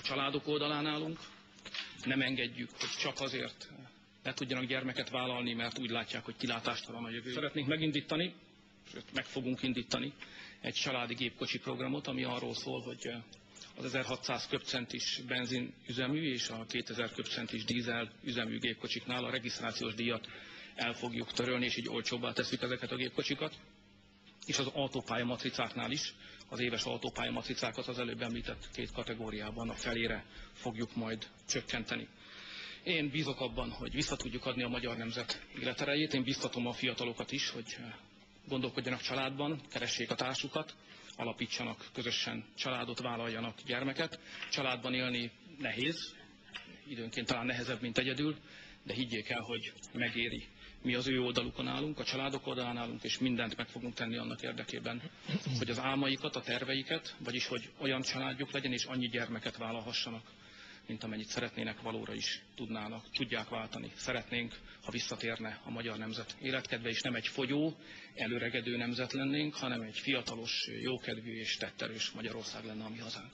családok oldalán állunk, nem engedjük, hogy csak azért ne tudjanak gyermeket vállalni, mert úgy látják, hogy kilátástalan a jövő. Szeretnénk megindítani, sőt meg fogunk indítani egy családi gépkocsi programot, ami arról szól, hogy az 1600 köbcentis benzinüzemű és a 2000 köbcentis dízel üzemű gépkocsiknál a regisztrációs díjat el fogjuk törölni, és így olcsóbbá tesszük ezeket a gépkocsikat. És az autópályamatricáknál is, az éves autópályamatricákat az előbb említett két kategóriában a felére fogjuk majd csökkenteni. Én bízok abban, hogy vissza tudjuk adni a magyar nemzet életerejét. Én biztatom a fiatalokat is, hogy gondolkodjanak családban, keressék a társukat, alapítsanak közösen családot, vállaljanak gyermeket. Családban élni nehéz, időnként talán nehezebb, mint egyedül, de higgyék el, hogy megéri. Mi az ő oldalukon állunk, a családok oldalán állunk, és mindent meg fogunk tenni annak érdekében, hogy az álmaikat, a terveiket, vagyis hogy olyan családjuk legyen, és annyi gyermeket vállalhassanak, mint amennyit szeretnének, valóra is tudják váltani. Szeretnénk, ha visszatérne a magyar nemzet életkedve, és nem egy fogyó, előregedő nemzet lennénk, hanem egy fiatalos, jókedvű és tetterős Magyarország lenne a mi hazánk.